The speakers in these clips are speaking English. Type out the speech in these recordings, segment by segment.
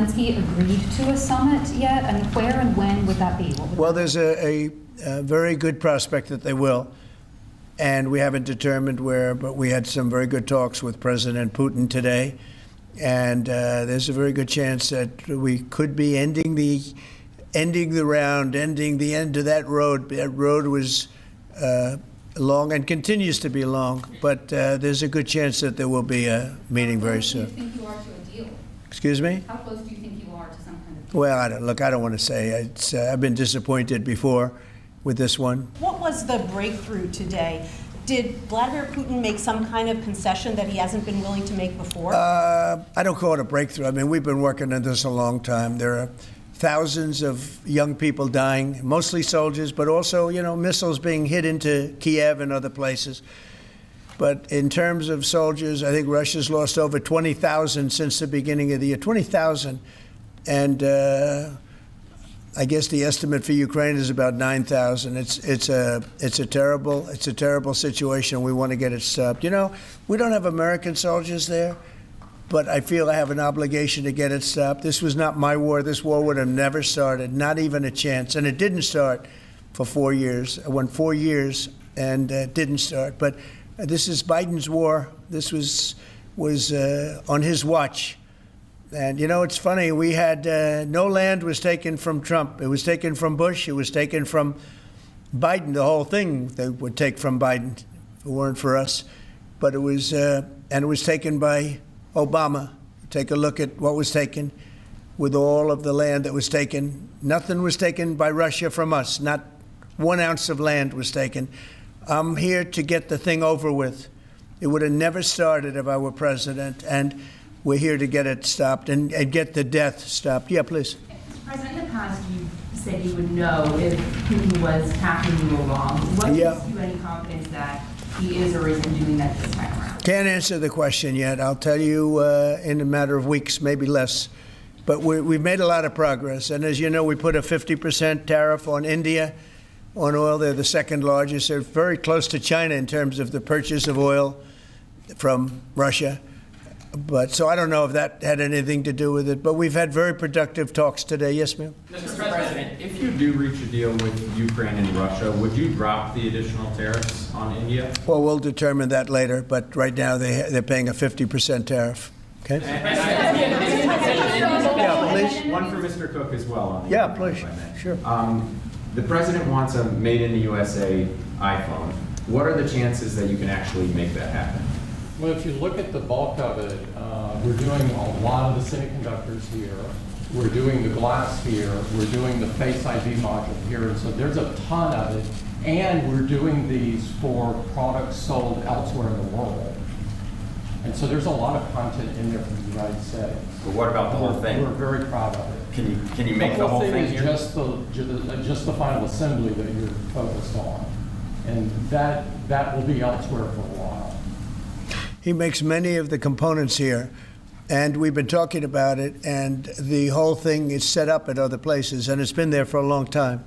Zelensky agreed to a summit yet? And where and when would that be? Well, there's a very good prospect that they will. And we haven't determined where, but we had some very good talks with President Putin today. And there's a very good chance that we could be ending the round, ending the end of that road. That road was long and continues to be long, but there's a good chance that there will be a meeting very soon. How close do you think you are to a deal? Excuse me? How close do you think you are to some kind of deal? Well, I don't want to say. I've been disappointed before with this one. What was the breakthrough today? Did Vladimir Putin make some kind of concession that he hasn't been willing to make before? I don't call it a breakthrough. I mean, we've been working on this a long time. There are thousands of young people dying, mostly soldiers, but also, missiles being hit into Kiev and other places. But in terms of soldiers, I think Russia's lost over 20,000 since the beginning of the year. 20,000. And I guess the estimate for Ukraine is about 9,000. It's a terrible situation. We want to get it stopped. We don't have American soldiers there, but I feel I have an obligation to get it stopped. This was not my war. This war would have never started, not even a chance. And it didn't start for 4 years. It went 4 years and it didn't start. But this is Biden's war. This was on his watch. And, it's funny, we had no land was taken from Trump. It was taken from Bush. It was taken from Biden. The whole thing they would take from Biden if it weren't for us. But it was taken by Obama. Take a look at what was taken with all of the land that was taken. Nothing was taken by Russia from us. Not 1 ounce of land was taken. I'm here to get the thing over with. It would have never started if I were president. And we're here to get it stopped and get the death stopped. Yeah, please. President, in the past, you said you would know if Putin was tackling you along. What gives you any confidence that he is or isn't doing that this time around? Can't answer the question yet. I'll tell you in a matter of weeks, maybe less. But we've made a lot of progress. And as you know, we put a 50% tariff on India on oil. They're the second largest. They're very close to China in terms of the purchase of oil from Russia. But so I don't know if that had anything to do with it. But we've had very productive talks today. Yes, ma'am? Mr. President, if you do reach a deal with Ukraine and Russia, would you drop the additional tariffs on India? Well, we'll determine that later. But right now they're paying a 50% tariff. Okay? Yeah, please. One for Mr. Cook as well. On the yeah, please. Sure. The president wants a made in the USA iPhone. What are the chances that you can actually make that happen? Well, if you look at the bulk of it, we're doing a lot of the semiconductors here. We're doing the glass here. We're doing the Face ID module here. And so there's a ton of it. And we're doing these for products sold elsewhere in the world. And so there's a lot of content in there from the United States. But what about the whole thing? We're very proud of it. Can you make the whole thing here? Just the final assembly that you're focused on. And that will be elsewhere for a while. He makes many of the components here, and we've been talking about it, and the whole thing is set up at other places, and it's been there for a long time.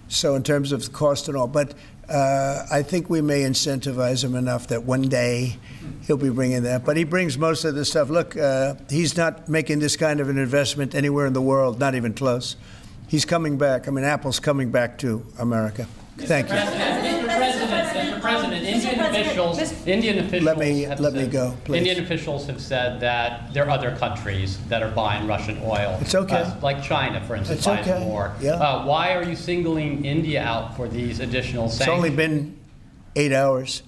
So in terms of the cost and all, but I think we may incentivize him enough that one day he'll be bringing that. But he brings most of the stuff. Look, he's not making this kind of an investment anywhere in the world, not even close. He's coming back. I mean, Apple's coming back to America. Thank you. Mr. President, Indian officials have said that there are other countries that are buying Russian oil. It's okay. Like China, for instance, it's buys okay. more. Yeah. Why are you singling India out for these additional sanctions? It's only been 8 hours.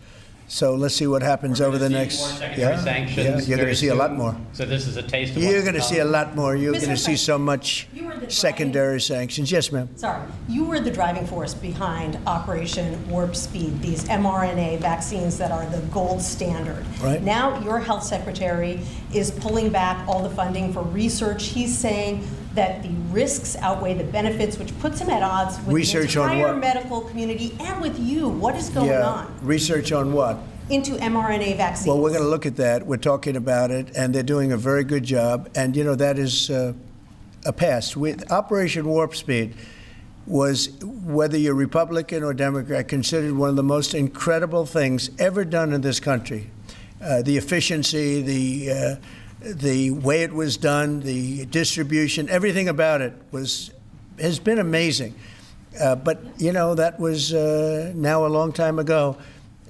So let's see what happens over the next. Sanctions you're going to see a lot more. So this is a taste of You're going to see a lot more. You're going to see so much secondary sanctions. Yes, ma'am. Sorry. You were the driving force behind Operation Warp Speed, these mRNA vaccines that are the gold standard. Right. Now your health secretary is pulling back all the funding for research. He's saying that the risks outweigh the benefits, which puts him at odds with research the entire on what? Medical community and with you. What is going on? Research on what? Into mRNA vaccines. Well, we're going to look at that. We're talking about it, and they're doing a very good job. And, that is a pass. With Operation Warp Speed was, whether you're Republican or Democrat, considered one of the most incredible things ever done in this country. The efficiency, the way it was done, the distribution, everything about it has been amazing. But, you know, that was now a long time ago,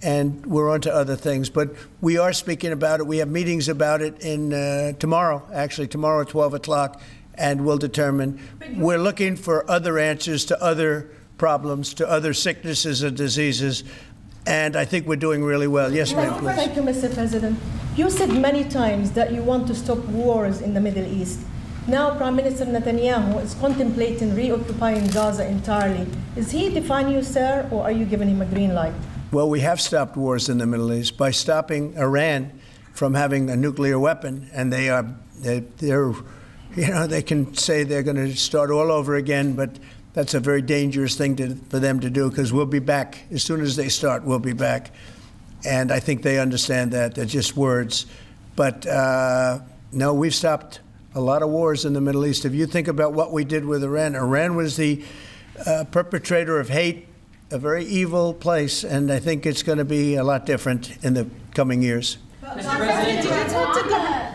and we're on to other things. But we are speaking about it. We have meetings about it tomorrow at 12 o'clock, and we'll determine. We're looking for other answers to other problems, to other sicknesses and diseases, and I think we're doing really well. Yes, ma'am, please. Thank you, Mr. President. You said many times that you want to stop wars in the Middle East. Now, Prime Minister Netanyahu is contemplating reoccupying Gaza entirely. Is he defying you, sir, or are you giving him a green light? Well, we have stopped wars in the Middle East by stopping Iran from having a nuclear weapon, and they're they can say they're going to start all over again, but that's a very dangerous thing for them to do, because we'll be back. As soon as they start, we'll be back. And I think they understand that. They're just words. But no, we've stopped a lot of wars in the Middle East. If you think about what we did with Iran, Iran was the perpetrator of hate, a very evil place, and I think it's going to be a lot different in the coming years.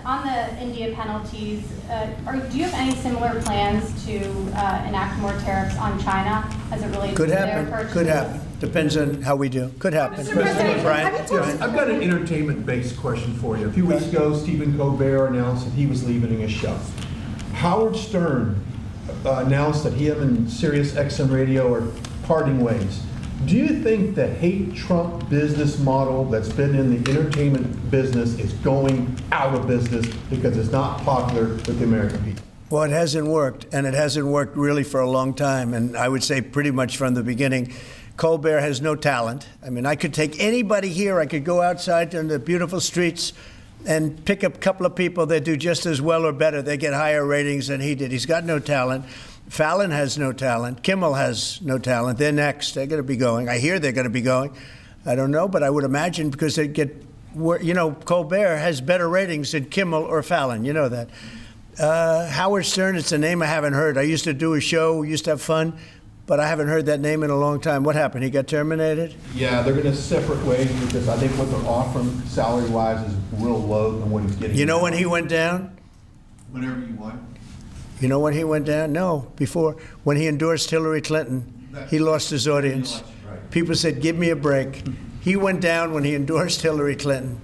On the India penalties, do you have any similar plans to enact more tariffs on China as it relates Could to their happen. purchases? Could happen. Depends on how we do. Could happen. Brian? Yes, I've got an entertainment-based question for you. A few weeks ago, Stephen Colbert announced that he was leaving his show. Howard Stern announced that he and Sirius XM Radio are parting ways. Do you think the hate Trump business model that's been in the entertainment business is going out of business because it's not popular with the American people? Well, it hasn't worked, and it hasn't worked really for a long time, and I would say pretty much from the beginning. Colbert has no talent. I mean, I could take anybody here, I could go outside in the beautiful streets and pick up a couple of people that do just as well or better. They get higher ratings than he did. He's got no talent. Fallon has no talent. Kimmel has no talent. They're next. They're going to be going. I hear they're going to be going. I don't know, but I would imagine because they get, Colbert has better ratings than Kimmel or Fallon. You know that. Howard Stern, it's a name I haven't heard. I used to do a show, used to have fun, but I haven't heard that name in a long time. What happened? He got terminated? Yeah, they're going to separate ways because I think what they're offering salary-wise is real low than what he's getting. You know when he went down? Whenever you want. You know when he went down? No, before. When he endorsed Hillary Clinton, he lost his audience. People said, give me a break. He went down when he endorsed Hillary Clinton.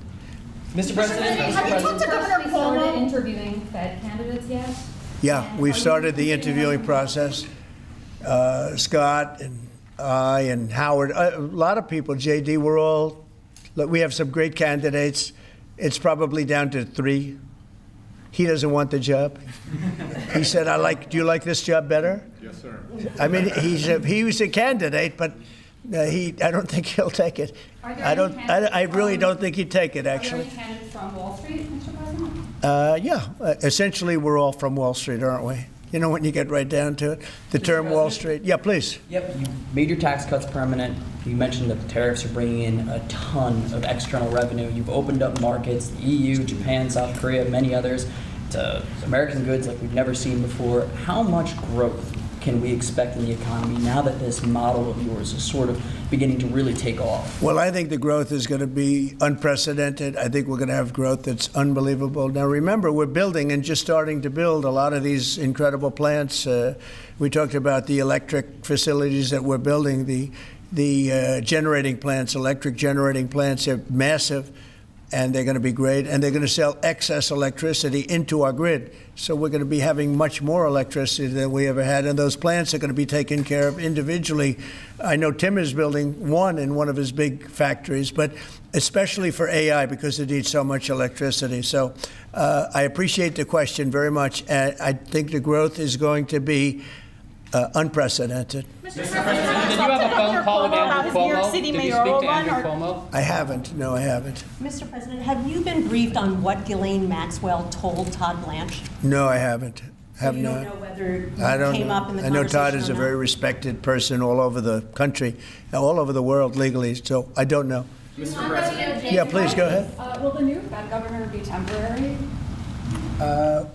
Mr. President, have you talked to Governor Started Cuomo? interviewing Fed candidates yet? Yeah, we've started the interviewing process. Scott and I and Howard, a lot of people, JD, we have some great candidates. It's probably down to 3. He doesn't want the job. He said, do you like this job better? Yes, sir. I mean, he was a candidate, but I don't think he'll take it. I really don't think he'd take it, actually. Are there any candidates from Wall Street, Mr. President? Yeah, essentially we're all from Wall Street, aren't we? You know, when you get right down to it, the term Wall Street. Yeah, please. Yep, you made your tax cuts permanent. You mentioned that the tariffs are bringing in a ton of external revenue. You've opened up markets, the EU, Japan, South Korea, many others, to American goods like we've never seen before. How much growth can we expect in the economy now that this model of yours is sort of beginning to really take off? Well, I think the growth is going to be unprecedented. I think we're going to have growth that's unbelievable. Now, remember, we're building and just starting to build a lot of these incredible plants. We talked about the electric facilities that we're building, the generating plants, electric generating plants. They're massive, and they're going to be great, and they're going to sell excess electricity into our grid. So we're going to be having much more electricity than we ever had, and those plants are going to be taken care of individually. I know Tim is building one in one of his big factories, but especially for AI because it needs so much electricity. So I appreciate the question very much, and I think the growth is going to be unprecedented. Mr. President, did you have a phone call with Andrew Cuomo? Did you speak to Andrew Cuomo? I haven't. No, I haven't. Mr. President, have you been briefed on what Ghislaine Maxwell told Todd Blanche? No, I haven't. Have You not. don't know whether I it don't came know. up in the I know Todd conversation is or a not? very respected person all over the country, all over the world legally, so I don't know. Mr. President. Yeah, please, go ahead. Will the new Fed governor be temporary?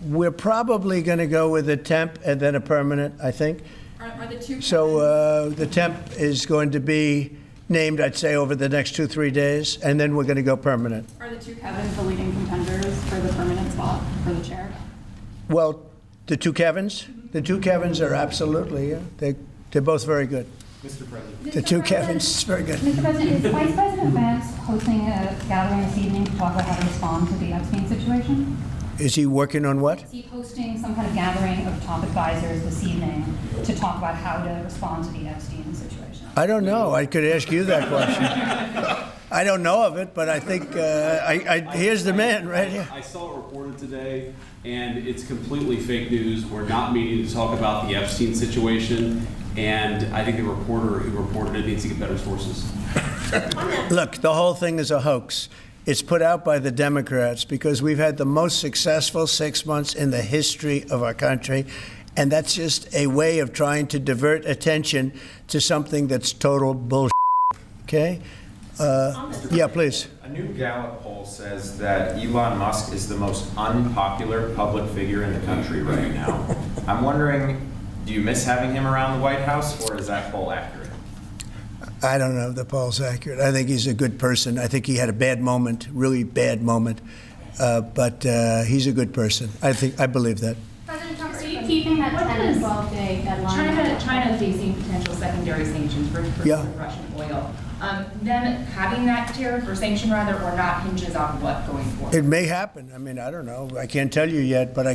We're probably going to go with a temp and then a permanent, I think. Are the two So the temp is going to be named, I'd say, over the next 2-3 days, and then we're going to go permanent. Are the two Kevins the leading contenders for the permanent spot for the chair? Well, the two Kevins? The two Kevins are absolutely, yeah. They're both very good. Mr. President. The two Kevins, it's very good. Mr. President, is Vice President Vance hosting a gathering this evening to talk about how to respond to the Epstein situation? Is he working on what? Is he hosting some kind of gathering of top advisors this evening to talk about how to respond to the Epstein situation? I don't know. I could ask you that question. I don't know of it, but I think here's the man right here. I saw it reported today, and it's completely fake news. We're not meeting to talk about the Epstein situation, and I think the reporter who reported it needs to get better sources. Look, the whole thing is a hoax. It's put out by the Democrats because we've had the most successful 6 months in the history of our country, and that's just a way of trying to divert attention to something that's total bullshit. Okay? Yeah, please. A new Gallup poll says that Elon Musk is the most unpopular public figure in the country right now. I'm wondering, do you miss having him around the White House, or is that poll accurate? I don't know if the poll's accurate. I think he's a good person. I think he had a bad moment, really bad moment, but he's a good person. I believe that. President Trump, are you keeping that 10 to 12-day deadline? China facing potential secondary sanctions for Yeah. Russian oil. Them having that tariff or sanction rather or not hinges on what going forward? It may happen. I mean, I don't know. I can't tell you yet, but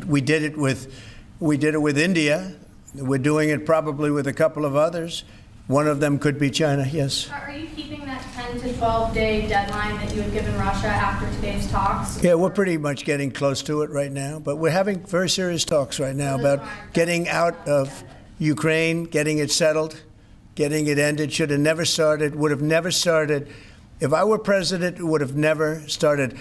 we did it with India. We're doing it probably with a couple of others. One of them could be China. Yes. Are you keeping that 10 to 12-day deadline that you had given Russia after today's talks? Yeah, we're pretty much getting close to it right now, but we're having very serious talks right now about getting out of Ukraine, getting it settled, getting it ended. Should have never started, would have never started. If I were president, it would have never started.